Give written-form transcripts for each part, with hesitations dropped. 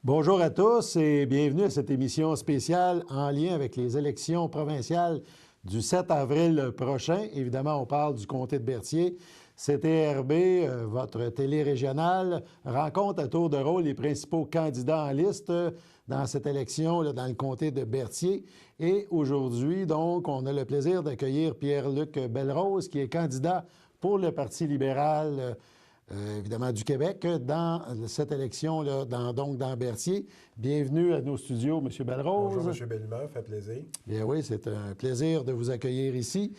Bonjour à tous et bienvenue à cette émission spéciale en lien avec les élections provinciales du 7 avril prochain. Évidemment, on parle du comté de Berthier. CTRB, votre télé régionale, rencontre à tour de rôle les principaux candidats en liste dans cette élection là, dans le comté de Berthier. Et aujourd'hui, donc, on a le plaisir d'accueillir Pierre-Luc Belrose, qui est candidat pour le Parti libéral évidemment du Québec, dans cette élection-là, dans Berthier. Bienvenue à nos studios, M. Belrose. Bonjour, M. Bellemare, fait plaisir. Bien oui, c'est un plaisir de vous accueillir ici.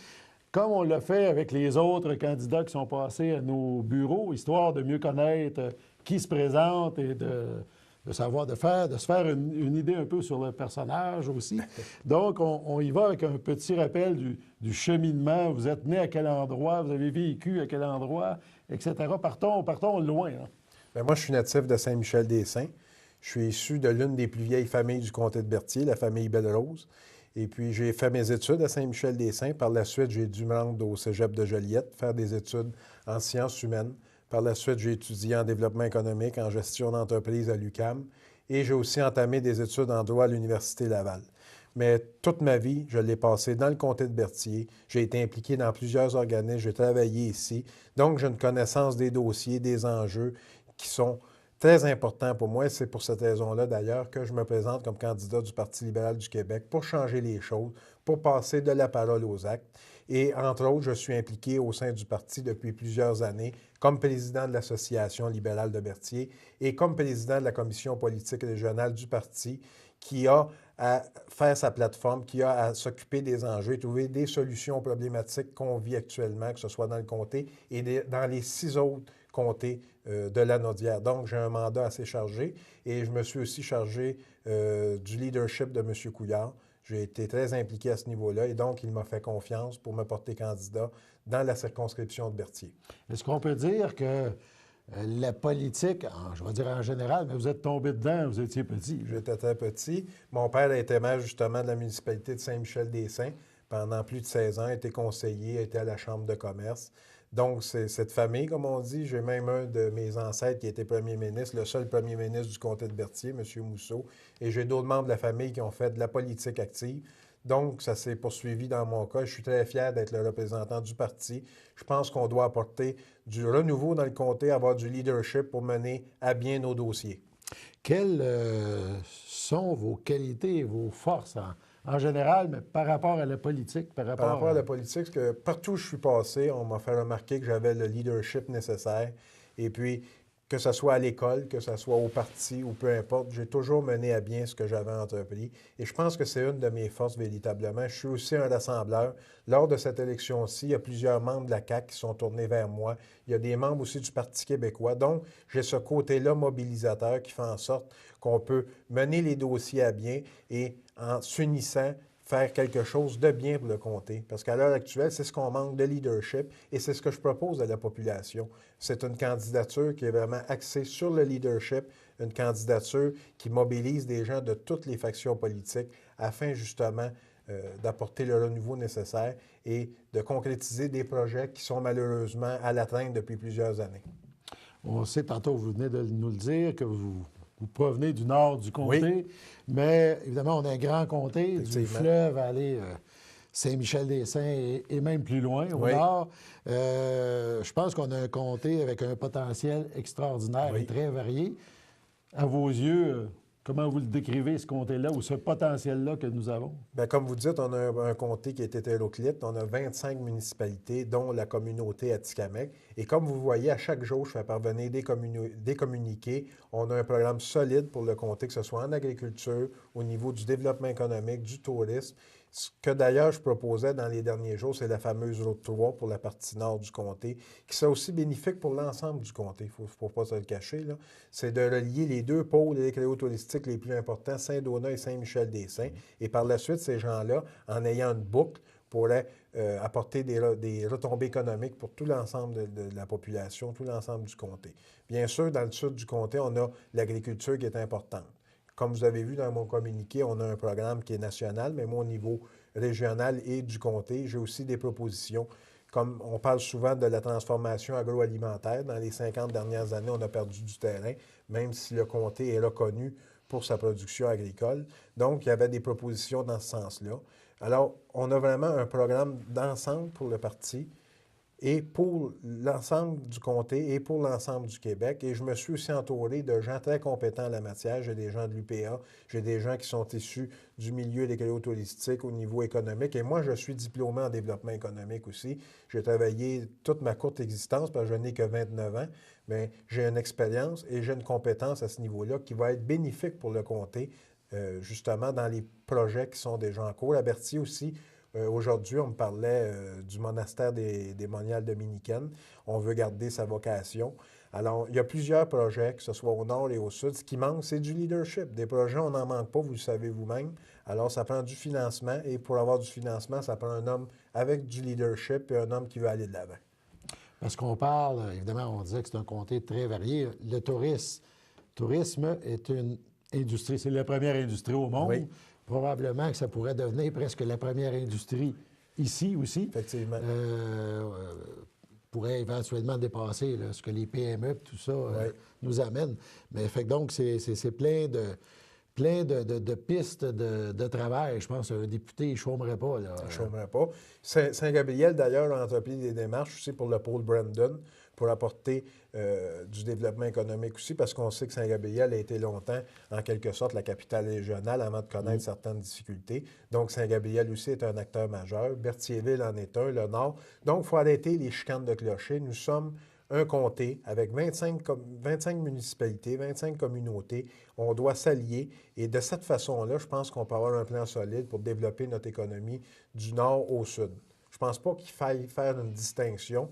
Comme on l'a fait avec les autres candidats qui sont passés à nos bureaux, histoire de mieux connaître qui se présente et de savoir, de se faire une idée un peu sur le personnage aussi. Donc, on y va avec un petit rappel du cheminement. Vous êtes né à quel endroit? Vous avez vécu à quel endroit? Etc. Partons loin. Hein. Bien, moi, je suis natif de Saint-Michel-des-Saints. Je suis issu de l'une des plus vieilles familles du comté de Berthier, la famille Belrose. Et puis, j'ai fait mes études à Saint-Michel-des-Saints. Par la suite, j'ai dû me rendre au cégep de Joliette, faire des études en sciences humaines. Par la suite, j'ai étudié en développement économique, en gestion d'entreprise à l'UQAM. Et j'ai aussi entamé des études en droit à l'Université Laval. Mais toute ma vie, je l'ai passée dans le comté de Berthier. J'ai été impliqué dans plusieurs organismes, j'ai travaillé ici. Donc, j'ai une connaissance des dossiers, des enjeux qui sont très importants pour moi. C'est pour cette raison-là, d'ailleurs, que je me présente comme candidat du Parti libéral du Québec pour changer les choses, pour passer de la parole aux actes. Et, entre autres, je suis impliqué au sein du parti depuis plusieurs années comme président de l'Association libérale de Berthier et comme président de la commission politique régionale du parti qui a à faire sa plateforme, qui a à s'occuper des enjeux et trouver des solutions aux problématiques qu'on vit actuellement, que ce soit dans le comté et dans les 6 autres comtés de la Naudière. Donc, j'ai un mandat assez chargé et je me suis aussi chargé du leadership de M. Couillard. J'ai été très impliqué à ce niveau-là et donc, il m'a fait confiance pour me porter candidat dans la circonscription de Berthier. Est-ce qu'on peut dire que la politique, je vais dire en général, mais vous êtes tombé dedans, vous étiez petit. J'étais très petit. Mon père a été maire justement de la municipalité de Saint-Michel-des-Saints pendant plus de 16 ans, a été conseiller, a été à la Chambre de commerce. Donc, c'est cette famille, comme on dit. J'ai même un de mes ancêtres qui était premier ministre, le seul premier ministre du comté de Berthier, M. Mousseau. Et j'ai d'autres membres de la famille qui ont fait de la politique active. Donc, ça s'est poursuivi dans mon cas. Je suis très fier d'être le représentant du parti. Je pense qu'on doit apporter du renouveau dans le comté, avoir du leadership pour mener à bien nos dossiers. Quelles sont vos qualités et vos forces en général, mais par rapport à la politique? Par rapport à la politique, que partout où je suis passé, on m'a fait remarquer que j'avais le leadership nécessaire. Et puis, que ce soit à l'école, que ce soit au parti ou peu importe, j'ai toujours mené à bien ce que j'avais entrepris. Et je pense que c'est une de mes forces véritablement. Je suis aussi un rassembleur. Lors de cette élection-ci, il y a plusieurs membres de la CAQ qui sont tournés vers moi. Il y a des membres aussi du Parti québécois. Donc, j'ai ce côté-là mobilisateur qui fait en sorte qu'on peut mener les dossiers à bien et en s'unissant, faire quelque chose de bien pour le comté. Parce qu'à l'heure actuelle, c'est ce qu'on manque de leadership et c'est ce que je propose à la population. C'est une candidature qui est vraiment axée sur le leadership, une candidature qui mobilise des gens de toutes les factions politiques afin justement d'apporter le renouveau nécessaire et de concrétiser des projets qui sont malheureusement à l'atteinte depuis plusieurs années. On sait, tantôt, vous venez de nous le dire, que vous provenez du nord du comté, Oui. mais évidemment, on a un grand comté, du fleuve à aller Saint-Michel-des-Saints et même plus loin, au nord. Je pense qu'on a un comté avec un potentiel extraordinaire et très varié. À vos yeux, comment vous le décrivez, ce comté-là, ou ce potentiel-là que nous avons? Bien, comme vous dites, on a un comté qui est hétéroclite. On a 25 municipalités, dont la communauté Atikamekw. Et comme vous voyez, à chaque jour, je fais parvenir des communiqués. On a un programme solide pour le comté, que ce soit en agriculture, au niveau du développement économique, du tourisme. Ce que d'ailleurs je proposais dans les derniers jours, c'est la fameuse route 3 pour la partie nord du comté, qui sera aussi bénéfique pour l'ensemble du comté, il ne faut pas se le cacher. C'est de relier les deux pôles électro-touristiques les plus importants, Saint-Donat et Saint-Michel-des-Saints. Et par la suite, ces gens-là, en ayant une boucle, pourraient apporter des retombées économiques pour tout l'ensemble de la population, tout l'ensemble du comté. Bien sûr, dans le sud du comté, on a l'agriculture qui est importante. Comme vous avez vu dans mon communiqué, on a un programme qui est national, mais moi, au niveau régional et du comté, j'ai aussi des propositions Comme on parle souvent de la transformation agroalimentaire, dans les 50 dernières années, on a perdu du terrain, même si le comté est reconnu pour sa production agricole. Donc, il y avait des propositions dans ce sens-là. Alors, on a vraiment un programme d'ensemble pour le parti et pour l'ensemble du comté et pour l'ensemble du Québec. Et je me suis aussi entouré de gens très compétents en la matière. J'ai des gens de l'UPA, j'ai des gens qui sont issus du milieu des touristique au niveau économique. Et moi, je suis diplômé en développement économique aussi. J'ai travaillé toute ma courte existence, parce que je n'ai que 29 ans, mais j'ai une expérience et j'ai une compétence à ce niveau-là qui va être bénéfique pour le comté, justement dans les projets qui sont déjà en cours. À Berthier aussi, aujourd'hui, on me parlait du monastère des moniales dominicaines. On veut garder sa vocation. Alors, il y a plusieurs projets, que ce soit au nord et au sud. Ce qui manque, c'est du leadership. Des projets, on n'en manque pas, vous le savez vous-même. Alors, ça prend du financement. Et pour avoir du financement, ça prend un homme avec du leadership et un homme qui veut aller de l'avant. Parce qu'on parle, évidemment, on disait que c'est un comté très varié. Le tourisme est une industrie, c'est la première industrie au monde. Oui. Probablement que ça pourrait devenir presque la première industrie ici aussi. Effectivement. Pourrait éventuellement dépasser là, ce que les PME, tout ça, nous amènent. Mais fait que donc, c'est plein de pistes de travail. Je pense qu'un député, il ne chômerait pas. Là. Il ne chômerait pas. Saint-Gabriel, d'ailleurs, a entrepris des démarches aussi pour le pôle Brandon, pour apporter du développement économique aussi, parce qu'on sait que Saint-Gabriel a été longtemps, en quelque sorte, la capitale régionale avant de connaître certaines difficultés. Donc, Saint-Gabriel aussi est un acteur majeur. Berthierville en est un, le Nord. Donc, il faut arrêter les chicanes de clocher. Nous sommes un comté avec 25 municipalités, 25 communautés. On doit s'allier. Et de cette façon-là, je pense qu'on peut avoir un plan solide pour développer notre économie du nord au sud. Je ne pense pas qu'il faille faire une distinction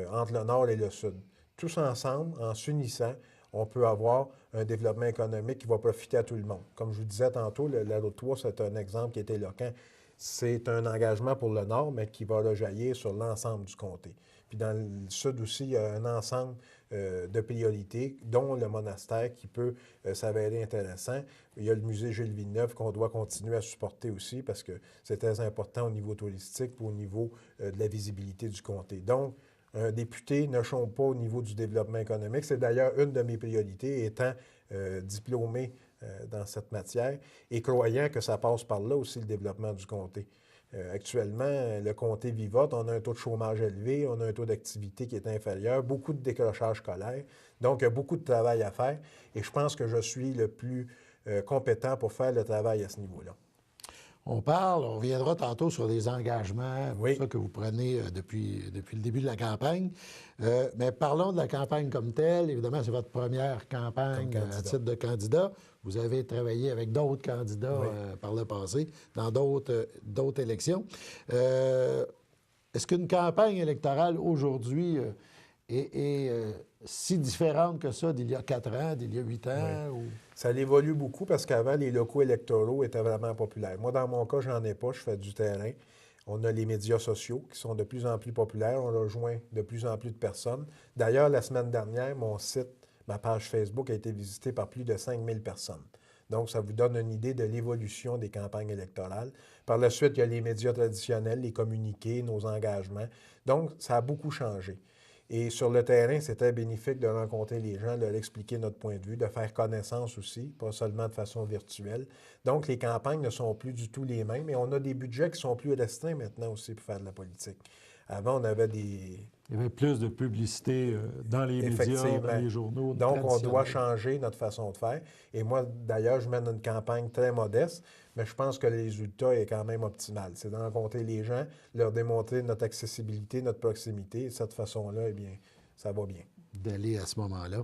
entre le nord et le sud. Tous ensemble, en s'unissant, on peut avoir un développement économique qui va profiter à tout le monde. Comme je vous disais tantôt, la Route 3, c'est un exemple qui est éloquent. C'est un engagement pour le nord, mais qui va rejaillir sur l'ensemble du comté. Puis dans le sud aussi, il y a un ensemble de priorités, dont le monastère qui peut s'avérer intéressant. Il y a le musée Gilles Villeneuve qu'on doit continuer à supporter aussi parce que c'est très important au niveau touristique et au niveau de la visibilité du comté. Donc, un député ne chôme pas au niveau du développement économique. C'est d'ailleurs une de mes priorités, étant diplômé dans cette matière et croyant que ça passe par là aussi le développement du comté. Actuellement, le comté vivote, on a un taux de chômage élevé, on a un taux d'activité qui est inférieur, beaucoup de décrochage scolaire, donc il y a beaucoup de travail à faire et je pense que je suis le plus compétent pour faire le travail à ce niveau-là. On reviendra tantôt sur les engagements ça, que vous prenez depuis le début de la campagne. Mais parlons de la campagne comme telle. Évidemment, c'est votre première campagne à titre de candidat. Vous avez travaillé avec d'autres candidats par le passé, dans d'autres élections. Est-ce qu'une campagne électorale aujourd'hui est si différente que ça d'il y a 4 ans, d'il y a 8 ans? Ou... Ça évolue beaucoup parce qu'avant, les locaux électoraux étaient vraiment populaires. Moi, dans mon cas, j'en ai pas, je fais du terrain. On a les médias sociaux qui sont de plus en plus populaires. On rejoint de plus en plus de personnes. D'ailleurs, la semaine dernière, mon site, ma page Facebook a été visitée par plus de 5000 personnes. Donc, ça vous donne une idée de l'évolution des campagnes électorales. Par la suite, il y a les médias traditionnels, les communiqués, nos engagements. Donc, ça a beaucoup changé. Et sur le terrain, c'était bénéfique de rencontrer les gens, de leur expliquer notre point de vue, de faire connaissance aussi, pas seulement de façon virtuelle. Donc, les campagnes ne sont plus du tout les mêmes et on a des budgets qui sont plus restreints maintenant aussi pour faire de la politique. Avant, on avait des... Il y avait plus de publicité dans les médias, dans les journaux. Donc, on doit changer notre façon de faire. Et moi, d'ailleurs, je mène une campagne très modeste, mais je pense que le résultat est quand même optimal. C'est de rencontrer les gens, leur démontrer notre accessibilité, notre proximité. Et de cette façon-là, eh bien, ça va bien. D'aller à ce moment-là.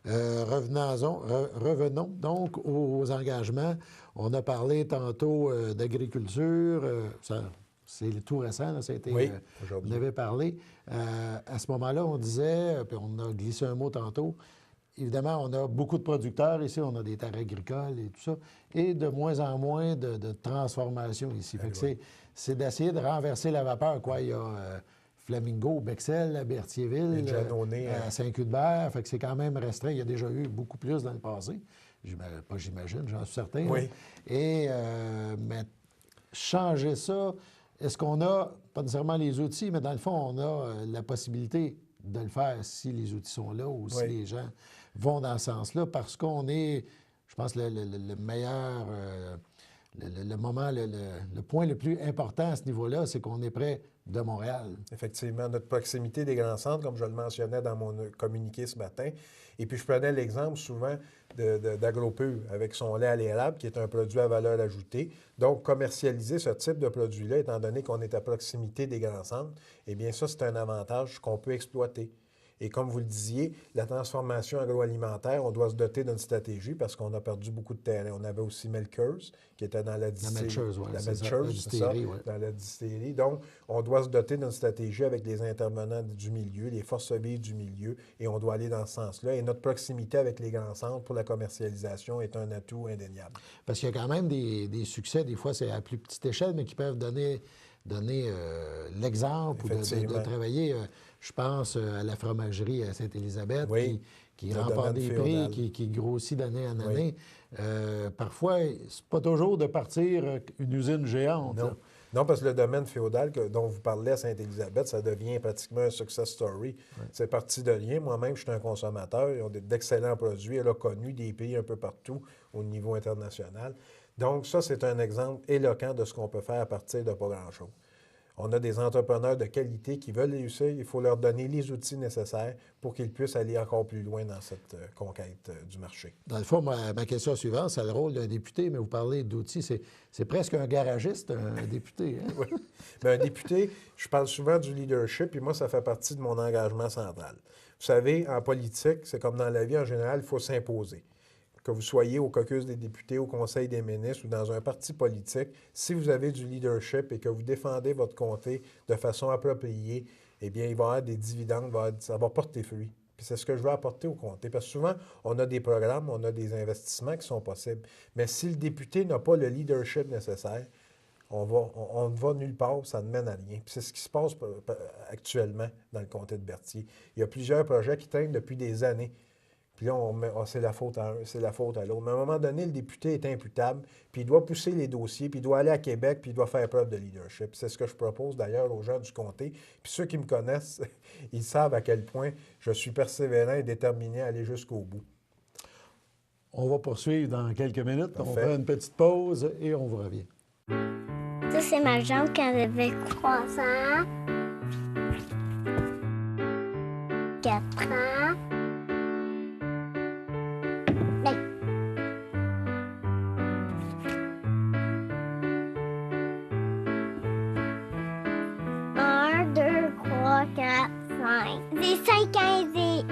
Revenons donc aux engagements. On a parlé tantôt d'agriculture. C'est tout récent, là, ça a été, on avait parlé. À ce moment-là, on disait, puis on a glissé un mot tantôt, évidemment, on a beaucoup de producteurs ici, on a des terres agricoles et tout ça, et de moins en moins de transformation ici. Fait que c'est d'essayer de renverser la vapeur, quoi. Il y a Flamingo, Bexel, à Berthierville, à Saint-Cuthbert. Fait que c'est quand même restreint. Il y a déjà eu beaucoup plus dans le passé. Pas j'imagine, j'en suis certain. Oui. Et mais changer ça... est-ce qu'on a, pas nécessairement les outils, mais dans le fond, on a la possibilité de le faire si les outils sont là ou si Oui. les gens vont dans ce sens-là, parce qu'on est, je pense, le meilleur, le moment, le point le plus important à ce niveau-là, c'est qu'on est près de Montréal. Effectivement, notre proximité des grands centres, comme je le mentionnais dans mon communiqué ce matin. Et puis, je prenais l'exemple souvent d'AgroPure avec son lait à l'érable, qui est un produit à valeur ajoutée. Donc, commercialiser ce type de produit-là, étant donné qu'on est à proximité des grands centres, eh bien, ça, c'est un avantage qu'on peut exploiter. Et comme vous le disiez, la transformation agroalimentaire, on doit se doter d'une stratégie parce qu'on a perdu beaucoup de terrain. On avait aussi Melkers, qui était dans la distillerie. La Melchers, oui, La c'est ça, Melchers, la c'est ça, distillerie, oui. dans la distillerie. Donc, on doit se doter d'une stratégie avec les intervenants du milieu, les forces vives du milieu, et on doit aller dans ce sens-là. Et notre proximité avec les grands centres pour la commercialisation est un atout indéniable. Parce qu'il y a quand même des succès, des fois c'est à plus petite échelle, mais qui peuvent donner l'exemple ou de travailler. Je pense à la fromagerie à Sainte-Élisabeth Oui, qui le remporte domaine des féodal. prix, qui grossit d'année en Oui. année. Parfois, c'est pas toujours de partir une usine géante. Non. Là. Non, parce que le domaine féodal dont vous parlez à Sainte-Élisabeth, ça devient pratiquement un success story. Ouais. C'est parti de rien. Moi-même, je suis un consommateur. Ils ont d'excellents produits. Elle a connu des pays un peu partout au niveau international. Donc, ça, c'est un exemple éloquent de ce qu'on peut faire à partir de pas grand-chose. On a des entrepreneurs de qualité qui veulent réussir. Il faut leur donner les outils nécessaires pour qu'ils puissent aller encore plus loin dans cette conquête du marché. Dans le fond, ma question suivante, c'est le rôle d'un député, mais vous parlez d'outils. C'est presque un garagiste, un député. Hein? Oui. Bien, un député, je parle souvent du leadership, et moi, ça fait partie de mon engagement central. Vous savez, en politique, c'est comme dans la vie en général, il faut s'imposer. Que vous soyez au caucus des députés, au Conseil des ministres ou dans un parti politique, si vous avez du leadership et que vous défendez votre comté de façon appropriée, eh bien, il va y avoir des dividendes, ça va porter fruit. Puis c'est ce que je veux apporter au comté. Parce que souvent, on a des programmes, on a des investissements qui sont possibles. Mais si le député n'a pas le leadership nécessaire, on ne va nulle part, ça ne mène à rien. Puis c'est ce qui se passe actuellement dans le comté de Berthier. Il y a plusieurs projets qui traînent depuis des années. Puis là, on met, c'est la faute à un, c'est la faute à l'autre. Mais à un moment donné, le député est imputable, puis il doit pousser les dossiers, puis il doit aller à Québec, puis il doit faire preuve de leadership. C'est ce que je propose d'ailleurs aux gens du comté. Puis ceux qui me connaissent, ils savent à quel point je suis persévérant et déterminé à aller jusqu'au bout. On va poursuivre dans quelques minutes. Parfait. On fait une petite pause et on vous revient. Ça, c'est ma jambe quand j'avais 3 ans, 4 ans. J'ai 5 ans et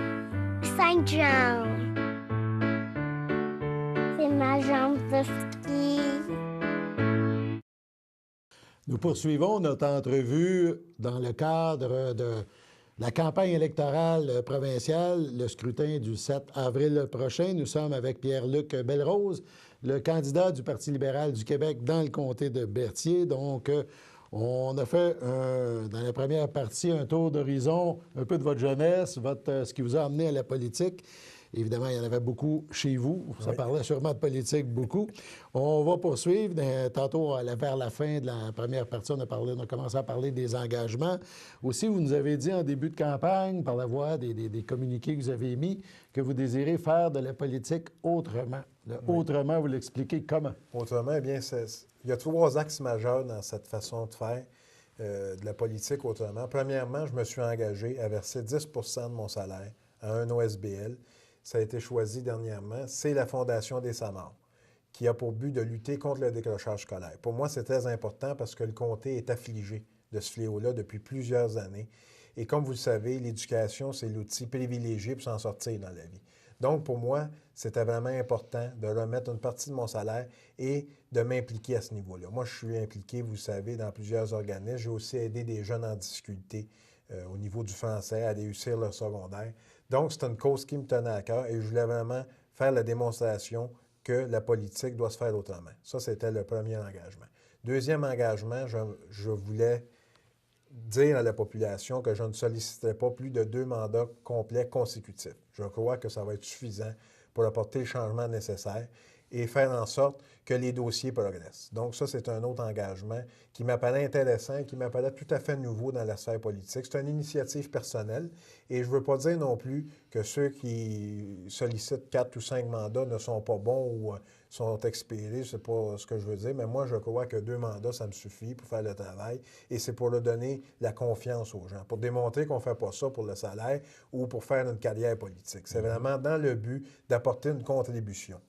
5 jambes. C'est ma jambe de ski. Nous poursuivons notre entrevue dans le cadre de la campagne électorale provinciale, le scrutin du 7 avril prochain. Nous sommes avec Pierre-Luc Belrose, le candidat du Parti libéral du Québec dans le comté de Berthier. Donc, on a fait, dans la première partie, un tour d'horizon, un peu de votre jeunesse, ce qui vous a amené à la politique. Évidemment, il y en avait beaucoup chez vous. Ça parlait sûrement de politique beaucoup. On va poursuivre. Tantôt, vers la fin de la première partie, on a commencé à parler des engagements. Aussi, vous nous avez dit en début de campagne, par la voie des communiqués que vous avez émis, que vous désirez faire de la politique autrement. Autrement, vous l'expliquez comment? Autrement, eh bien, il y a 3 axes majeurs dans cette façon de faire de la politique autrement. Premièrement, je me suis engagé à verser 10 de mon salaire à un OSBL. Ça a été choisi dernièrement. C'est la Fondation des Samars, qui a pour but de lutter contre le décrochage scolaire. Pour moi, c'est très important parce que le comté est affligé de ce fléau-là depuis plusieurs années. Et comme vous le savez, l'éducation, c'est l'outil privilégié pour s'en sortir dans la vie. Donc, pour moi, c'était vraiment important de remettre une partie de mon salaire et de m'impliquer à ce niveau-là. Moi, je suis impliqué, vous le savez, dans plusieurs organismes. J'ai aussi aidé des jeunes en difficulté au niveau du français à réussir leur secondaire. Donc, c'est une cause qui me tenait à cœur et je voulais vraiment faire la démonstration que la politique doit se faire autrement. Ça, c'était le premier engagement. Deuxième engagement, je voulais dire à la population que je ne solliciterais pas plus de 2 mandats complets consécutifs. Je crois que ça va être suffisant pour apporter le changement nécessaire. et faire en sorte que les dossiers progressent. Donc ça, c'est un autre engagement qui m'apparaît intéressant, qui m'apparaît tout à fait nouveau dans la sphère politique. C'est une initiative personnelle et je ne veux pas dire non plus que ceux qui sollicitent 4 ou 5 mandats ne sont pas bons ou sont expirés, c'est pas ce que je veux dire, mais moi, je crois que 2 mandats, ça me suffit pour faire le travail et c'est pour leur donner la confiance aux gens, pour démontrer qu'on ne fait pas ça pour le salaire ou pour faire une carrière politique. C'est vraiment dans le but d'apporter une contribution.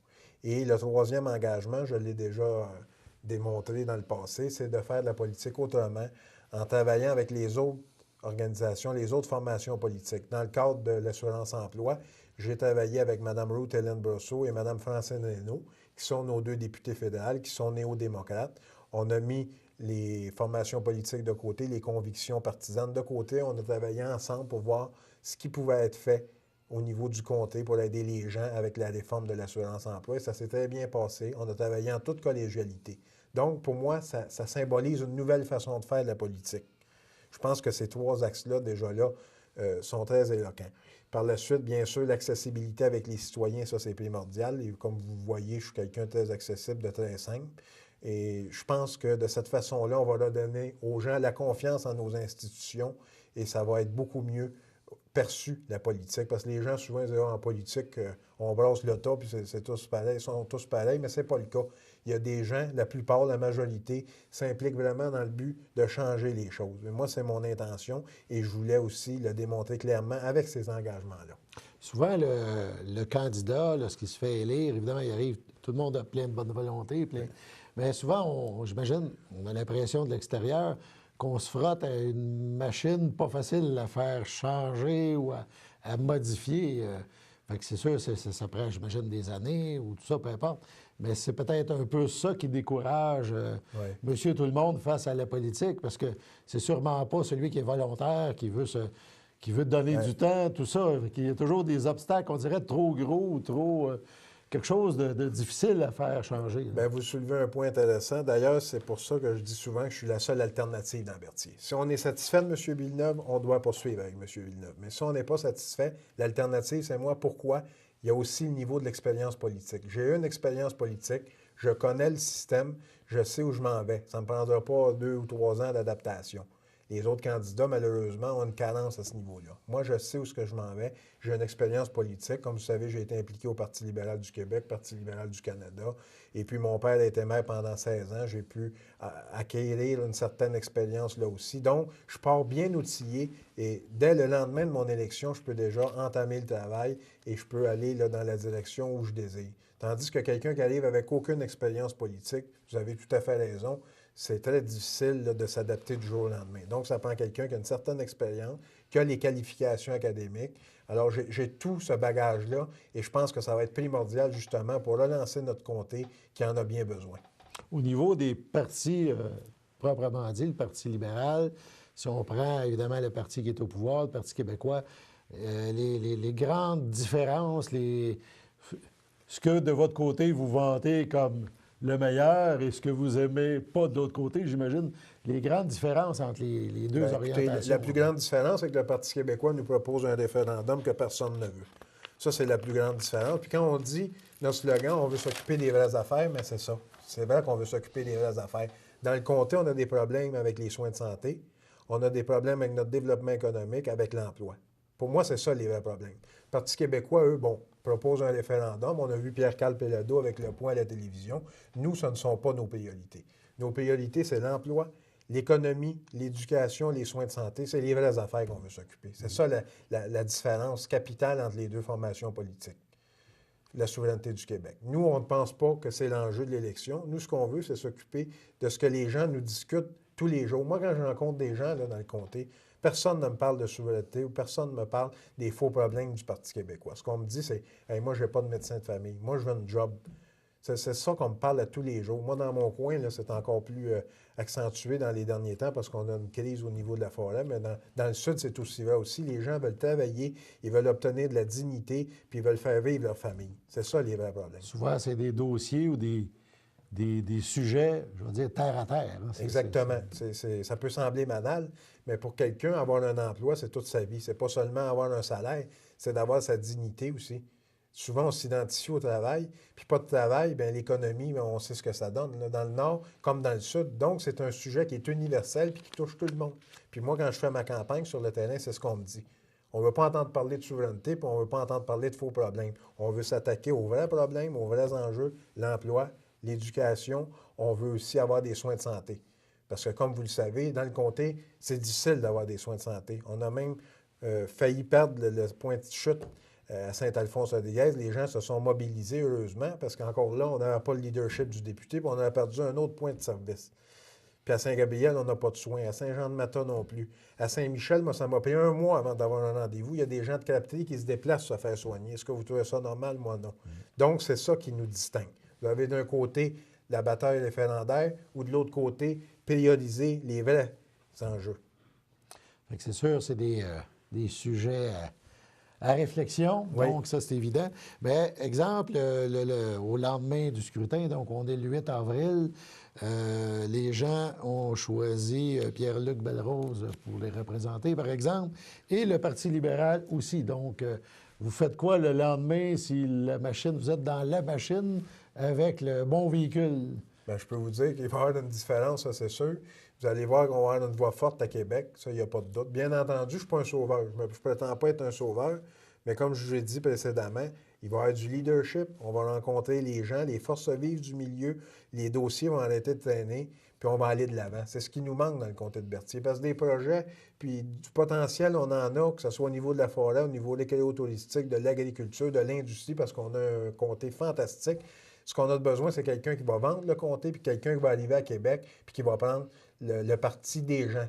Et le troisième engagement, je l'ai déjà démontré dans le passé, c'est de faire de la politique autrement en travaillant avec les autres organisations, les autres formations politiques. Dans le cadre de l'assurance-emploi, j'ai travaillé avec Mme Ruth Hélène Brosseau et Mme Francine Reynaud, qui sont nos 2 députés fédérales, qui sont néo-démocrates. On a mis les formations politiques de côté, les convictions partisanes de côté. On a travaillé ensemble pour voir ce qui pouvait être fait au niveau du comté pour aider les gens avec la réforme de l'assurance-emploi. Ça s'est très bien passé. On a travaillé en toute collégialité. Donc, pour moi, ça symbolise une nouvelle façon de faire de la politique. Je pense que ces 3 axes-là, déjà là, sont très éloquents. Par la suite, bien sûr, l'accessibilité avec les citoyens, ça, c'est primordial. Et comme vous voyez, je suis quelqu'un de très accessible, de très simple. Et je pense que de cette façon-là, on va leur donner aux gens la confiance en nos institutions et ça va être beaucoup mieux perçu, la politique. Parce que les gens, souvent, ils disent, en politique, on brasse le tas, puis c'est tous pareils. Ils sont tous pareils, mais ce n'est pas le cas. Il y a des gens, la plupart, la majorité, s'impliquent vraiment dans le but de changer les choses. Et moi, c'est mon intention et je voulais aussi le démontrer clairement avec ces engagements-là. Souvent, le candidat, lorsqu'il se fait élire, évidemment, il arrive, tout le monde a plein de bonne volonté, Oui. mais souvent, j'imagine, on a l'impression de l'extérieur qu'on se frotte à une machine pas facile à faire changer ou à modifier. Fait que c'est sûr, ça prend, j'imagine, des années ou tout ça, peu importe. Mais c'est peut-être un peu ça qui décourage Oui. monsieur tout le monde face à la politique, parce que c'est sûrement pas celui qui est volontaire, qui veut donner du temps, tout ça. Il y a toujours des obstacles, on dirait, trop gros ou trop... quelque chose de difficile à faire changer. Bien, vous soulevez un point intéressant. D'ailleurs, c'est pour ça que je dis souvent que je suis la seule alternative dans Berthier. Si on est satisfait de M. Villeneuve, on doit poursuivre avec M. Villeneuve. Mais si on n'est pas satisfait, l'alternative, c'est moi. Pourquoi? Il y a aussi le niveau de l'expérience politique. J'ai eu une expérience politique, je connais le système, je sais où je m'en vais. Ça ne me prendra pas 2 ou 3 ans d'adaptation. Les autres candidats, malheureusement, ont une carence à ce niveau-là. Moi, je sais où est-ce que je m'en vais. J'ai une expérience politique. Comme vous savez, j'ai été impliqué au Parti libéral du Québec, Parti libéral du Canada. Et puis, mon père a été maire pendant 16 ans. J'ai pu acquérir une certaine expérience là aussi. Donc, je pars bien outillé. Et dès le lendemain de mon élection, je peux déjà entamer le travail et je peux aller là, dans la direction où je désire. Tandis que quelqu'un qui arrive avec aucune expérience politique, vous avez tout à fait raison, c'est très difficile là, de s'adapter du jour au lendemain. Donc, ça prend quelqu'un qui a une certaine expérience, qui a les qualifications académiques. Alors, j'ai tout ce bagage-là et je pense que ça va être primordial justement pour relancer notre comté qui en a bien besoin. Au niveau des partis, proprement dit, le Parti libéral, si on prend évidemment le parti qui est au pouvoir, le Parti québécois, les grandes différences, ce que de votre côté vous vantez comme le meilleur et ce que vous aimez pas de l'autre côté, j'imagine, les grandes différences entre les deux orientations. Écoutez, la plus grande différence, c'est que le Parti québécois nous propose un référendum que personne ne veut. Ça, c'est la plus grande différence. Puis quand on dit, notre slogan, on veut s'occuper des vraies affaires, mais c'est ça. C'est vrai qu'on veut s'occuper des vraies affaires. Dans le comté, on a des problèmes avec les soins de santé. On a des problèmes avec notre développement économique, avec l'emploi. Pour moi, c'est ça les vrais problèmes. Le Parti québécois, eux, proposent un référendum. On a vu Pierre-Carl Péladeau avec le point à la télévision. Nous, ce ne sont pas nos priorités. Nos priorités, c'est l'emploi, l'économie, l'éducation, les soins de santé. C'est les vraies affaires qu'on veut s'occuper. C'est ça la différence capitale entre les deux formations politiques. La souveraineté du Québec. Nous, on ne pense pas que c'est l'enjeu de l'élection. Nous, ce qu'on veut, c'est s'occuper de ce que les gens nous discutent tous les jours. Moi, quand je rencontre des gens là, dans le comté, personne ne me parle de souveraineté ou personne ne me parle des faux problèmes du Parti québécois. Ce qu'on me dit, c'est hey, « moi, je n'ai pas de médecin de famille. Moi, je veux un job. » C'est ça qu'on me parle à tous les jours. Moi, dans mon coin, là, c'est encore plus accentué dans les derniers temps parce qu'on a une crise au niveau de la forêt, mais dans le sud, c'est aussi vrai aussi. Les gens veulent travailler, ils veulent obtenir de la dignité, puis ils veulent faire vivre leur famille. C'est ça, les vrais problèmes. Souvent, c'est des dossiers ou des sujets, je veux dire, terre à terre. Hein. Exactement. Ça peut sembler banal, mais pour quelqu'un, avoir un emploi, c'est toute sa vie. C'est pas seulement avoir un salaire, c'est d'avoir sa dignité aussi. Souvent, on s'identifie au travail, puis pas de travail, bien l'économie, bien, on sait ce que ça donne, là, dans le Nord comme dans le Sud. Donc, c'est un sujet qui est universel puis qui touche tout le monde. Puis moi, quand je fais ma campagne sur le terrain, c'est ce qu'on me dit. On ne veut pas entendre parler de souveraineté, puis on ne veut pas entendre parler de faux problèmes. On veut s'attaquer aux vrais problèmes, aux vrais enjeux, l'emploi, l'éducation. On veut aussi avoir des soins de santé. Parce que, comme vous le savez, dans le comté, c'est difficile d'avoir des soins de santé. On a même failli perdre le point de chute à Saint-Alphonse-Rodriguez. Les gens se sont mobilisés, heureusement, parce qu'encore là, on n'avait pas le leadership du député, puis on a perdu un autre point de service. Puis à Saint-Gabriel, on n'a pas de soins. À Saint-Jean-de-Mata non plus. À Saint-Michel, moi, ça m'a pris un mois avant d'avoir un rendez-vous. Il y a des gens de Crabtree qui se déplacent pour se faire soigner. Est-ce que vous trouvez ça normal? Moi, non. Donc, c'est ça qui nous distingue. Vous avez d'un côté la bataille référendaire ou de l'autre côté, prioriser les vrais enjeux. Fait que c'est sûr, c'est des sujets à réflexion, Oui. donc ça, c'est évident. Mais, exemple, au lendemain du scrutin, donc on est le 8 avril, les gens ont choisi Pierre-Luc Belrose pour les représenter, par exemple, et le Parti libéral aussi. Donc, vous faites quoi le lendemain si la machine, vous êtes dans la machine avec le bon véhicule? Bien, je peux vous dire qu'il va y avoir une différence, ça, c'est sûr. Vous allez voir qu'on va avoir une voix forte à Québec, ça, il n'y a pas de doute. Bien entendu, je ne suis pas un sauveur. Je ne prétends pas être un sauveur, mais comme je vous l'ai dit précédemment, il va y avoir du leadership. On va rencontrer les gens, les forces vives du milieu. Les dossiers vont arrêter de traîner, puis on va aller de l'avant. C'est ce qui nous manque dans le comté de Berthier. Parce que des projets, puis du potentiel, on en a, que ce soit au niveau de la forêt, au niveau de l'écolo-touristique, de l'agriculture, de l'industrie, parce qu'on a un comté fantastique. Ce qu'on a besoin, c'est quelqu'un qui va vendre le comté, puis quelqu'un qui va arriver à Québec, puis qui va prendre le parti des gens,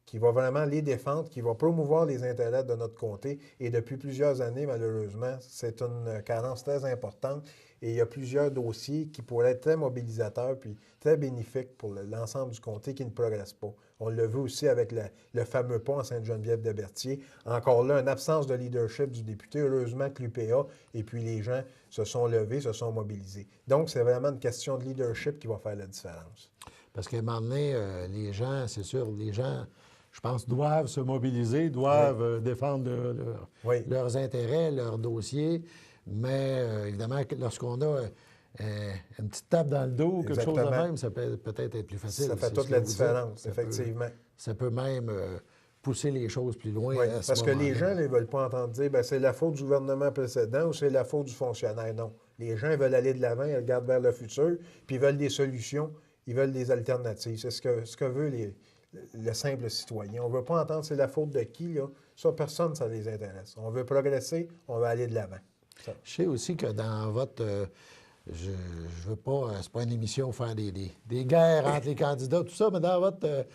qui va vraiment les défendre, qui va promouvoir les intérêts de notre comté. Et depuis plusieurs années, malheureusement, c'est une carence très importante. Et il y a plusieurs dossiers qui pourraient être très mobilisateurs puis très bénéfiques pour l'ensemble du comté qui ne progressent pas. On le veut aussi avec le fameux pont à Sainte-Geneviève-de-Berthier. Encore là, une absence de leadership du député. Heureusement que l'UPA et puis les gens se sont levés, se sont mobilisés. Donc, c'est vraiment une question de leadership qui va faire la différence. Parce qu'à un moment donné, les gens, c'est sûr, les gens, je pense, doivent se mobiliser, doivent défendre leurs intérêts, leurs dossiers. Mais évidemment, lorsqu'on a une petite tape dans le dos, quelque chose de même, ça peut peut-être être plus facile. Ça fait toute la différence, effectivement. Ça peut même pousser les choses plus loin. Oui, parce que les gens ne veulent pas entendre dire c'est la faute du gouvernement précédent ou c'est la faute du fonctionnaire. Non. Les gens veulent aller de l'avant, ils regardent vers le futur, puis ils veulent des solutions, ils veulent des alternatives. C'est ce que veut le simple citoyen. On ne veut pas entendre c'est la faute de qui, là. Ça, personne, ça les intéresse. On veut progresser, on veut aller de l'avant. Ça. Je sais aussi que dans votre... je veux pas... c'est pas une émission où faire des guerres entre les candidats, tout ça, mais dans votre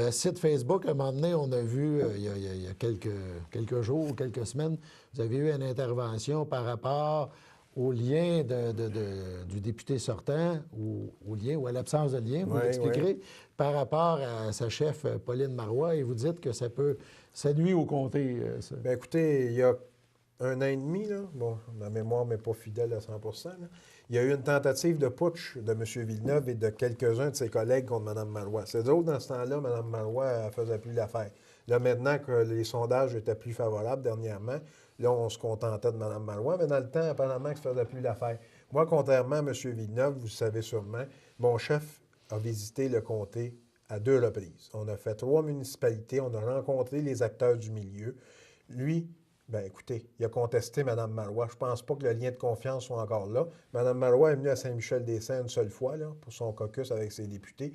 site Facebook, à un moment donné, on a vu, il y a quelques jours, quelques semaines, vous avez eu une intervention par rapport au lien du député sortant, ou au lien ou à l'absence de lien, vous l'expliquerez, par rapport à sa chef Pauline Marois, et vous dites que ça nuit au comté. Bien, écoutez, il y a 1 an et demi, là, bon, ma mémoire n'est pas fidèle à 100 là, il y a eu une tentative de putsch de M. Villeneuve et de quelques-uns de ses collègues contre Mme Marois. C'est drôle, dans ce temps-là, Mme Marois ne faisait plus l'affaire. Là, maintenant que les sondages étaient plus favorables dernièrement, là, on se contentait de Mme Marois, mais dans le temps, apparemment, que ça ne faisait plus l'affaire. Moi, contrairement à M. Villeneuve, vous le savez sûrement, mon chef a visité le comté à 2 reprises. On a fait 3 municipalités, on a rencontré les acteurs du milieu. Lui, bien, écoutez, il a contesté Mme Marois. Je ne pense pas que le lien de confiance soit encore là. Mme Marois est venue à Saint-Michel-des-Saints une seule fois là, pour son caucus avec ses députés,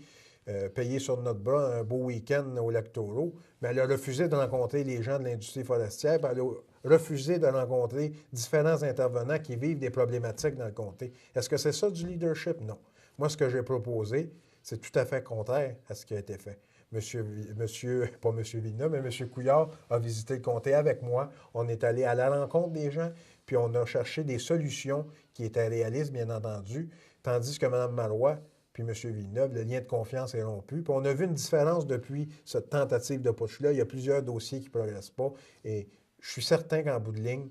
payé sur notre bras un beau week-end au Lac-Taureau, mais elle a refusé de rencontrer les gens de l'industrie forestière, puis elle a refusé de rencontrer différents intervenants qui vivent des problématiques dans le comté. Est-ce que c'est ça du leadership? Non. Moi, ce que j'ai proposé, c'est tout à fait contraire à ce qui a été fait. pas M. Villeneuve, mais M. Couillard a visité le comté avec moi. On est allé à la rencontre des gens, puis on a cherché des solutions qui étaient réalistes, bien entendu, tandis que Mme Marois puis M. Villeneuve, le lien de confiance est rompu. Puis on a vu une différence depuis cette tentative de putsch-là. Il y a plusieurs dossiers qui ne progressent pas, et je suis certain qu'en bout de ligne,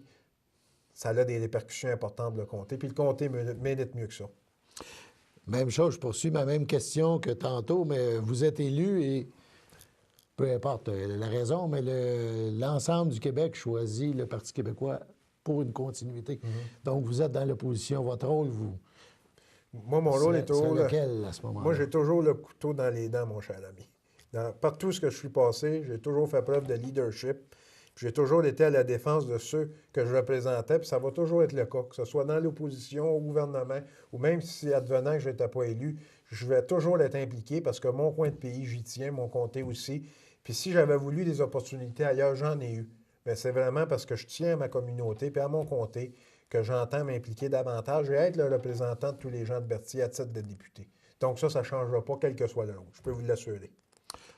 ça a des répercussions importantes pour le comté, puis le comté mérite mieux que ça. Même chose, je poursuis ma même question que tantôt, mais vous êtes élu et peu importe la raison, mais l'ensemble du Québec choisit le Parti québécois pour une continuité. Donc, vous êtes dans l'opposition. Votre rôle, vous... Moi, mon rôle est toujours... lequel, à ce moment-là? Moi, j'ai toujours le couteau dans les dents, mon cher ami. Partout ce que je suis passé, j'ai toujours fait preuve de leadership. J'ai toujours été à la défense de ceux que je représentais, puis ça va toujours être le cas, que ce soit dans l'opposition, au gouvernement, ou même si advenant que je n'étais pas élu, je vais toujours être impliqué parce que mon coin de pays, j'y tiens, mon comté aussi. Puis si j'avais voulu des opportunités ailleurs, j'en ai eu. Mais c'est vraiment parce que je tiens à ma communauté puis à mon comté que j'entends m'impliquer davantage et être le représentant de tous les gens de Berthier à titre de député. Donc ça ne changera pas, quel que soit le rôle. Je peux vous l'assurer.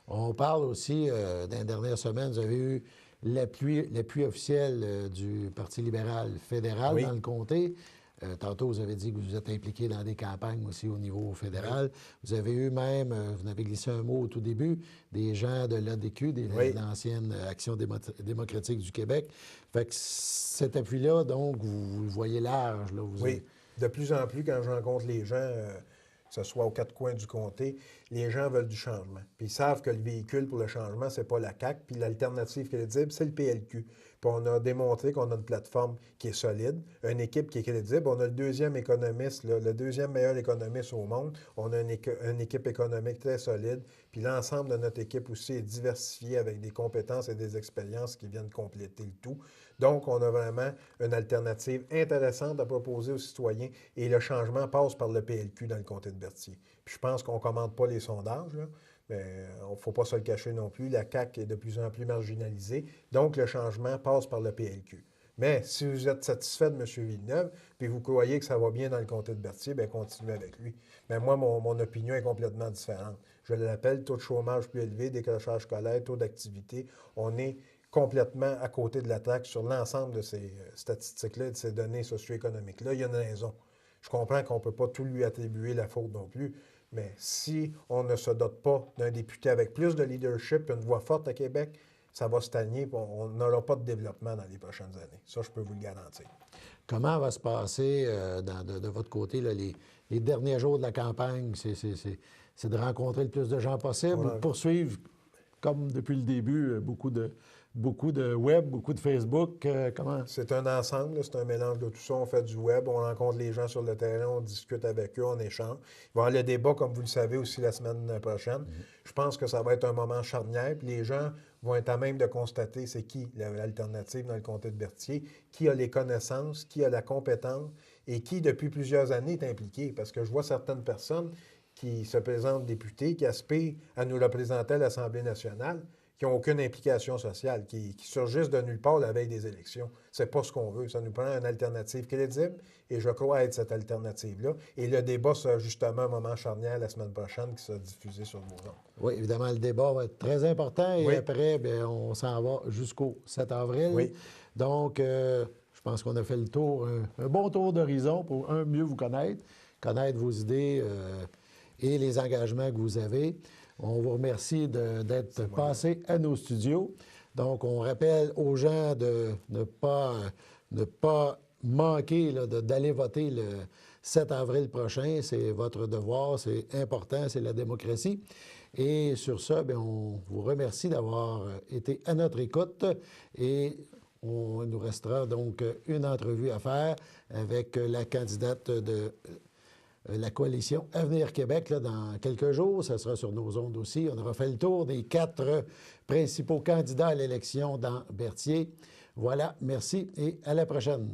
On parle aussi, dans les dernières semaines, vous avez eu l'appui officiel du Parti libéral fédéral dans le comté. Tantôt, vous avez dit que vous êtes impliqué dans des campagnes aussi au niveau fédéral. Vous avez eu même, vous avez glissé un mot au tout début, des gens de l'ADQ, de l'ancienne Action démocratique du Québec. Fait que cet appui-là, donc, vous le voyez large. Là, de plus en plus, quand je rencontre les gens, que ce soit aux quatre coins du comté, les gens veulent du changement. Puis ils savent que le véhicule pour le changement, c'est pas la CAQ, puis l'alternative crédible, c'est le PLQ. Puis on a démontré qu'on a une plateforme qui est solide, une équipe qui est crédible. On a le deuxième économiste, le deuxième meilleur économiste au monde. On a une équipe économique très solide. Puis l'ensemble de notre équipe aussi est diversifié avec des compétences et des expériences qui viennent compléter le tout. Donc, on a vraiment une alternative intéressante à proposer aux citoyens et le changement passe par le PLQ dans le comté de Berthier. Puis je pense qu'on ne commande pas les sondages, là, mais il ne faut pas se le cacher non plus. La CAQ est de plus en plus marginalisée, donc le changement passe par le PLQ. Mais si vous êtes satisfait de M. Villeneuve, puis vous croyez que ça va bien dans le comté de Berthier, bien continuez avec lui. Mais moi, mon opinion est complètement différente. Je l'appelle taux de chômage plus élevé, décrochage scolaire, taux d'activité. On est complètement à côté de la taxe sur l'ensemble de ces statistiques-là et de ces données socio-économiques-là. Il y a une raison. Je comprends qu'on ne peut pas tout lui attribuer la faute non plus, mais si on ne se dote pas d'un député avec plus de leadership et une voix forte à Québec, ça va stagner et on n'aura pas de développement dans les prochaines années. Ça, je peux vous le garantir. Comment va se passer de votre côté là, les derniers jours de la campagne? C'est de rencontrer le plus de gens possible ou de poursuivre, comme depuis le début, beaucoup de web, beaucoup de Facebook. Comment? C'est un ensemble, c'est un mélange de tout ça. On fait du web, on rencontre les gens sur le terrain, on discute avec eux, on échange. Il va y avoir le débat, comme vous le savez, aussi la semaine prochaine. Je pense que ça va être un moment charnière, puis les gens vont être à même de constater c'est qui l'alternative dans le comté de Berthier, qui a les connaissances, qui a la compétence et qui, depuis plusieurs années, est impliqué. Parce que je vois certaines personnes qui se présentent députés, qui aspirent à nous représenter à l'Assemblée nationale, qui n'ont aucune implication sociale, qui surgissent de nulle part la veille des élections. C'est pas ce qu'on veut. Ça nous prend une alternative crédible et je crois être cette alternative-là. Et le débat sera justement un moment charnière la semaine prochaine qui sera diffusé sur vos ondes. Oui, évidemment, le débat va être très important et après, bien, on s'en va jusqu'au 7 avril. Oui. Donc, je pense qu'on a fait le tour, un bon tour d'horizon pour, mieux vous connaître vos idées et les engagements que vous avez. On vous remercie d'être passé à nos studios. Donc, on rappelle aux gens de ne pas manquer d'aller voter le 7 avril prochain. C'est votre devoir, c'est important, c'est la démocratie. Et sur ça, bien, on vous remercie d'avoir été à notre écoute et il nous restera donc une entrevue à faire avec la candidate de la coalition Avenir Québec, là, dans quelques jours. Ça sera sur nos ondes aussi. On aura fait le tour des 4 principaux candidats à l'élection dans Berthier. Voilà, merci et à la prochaine.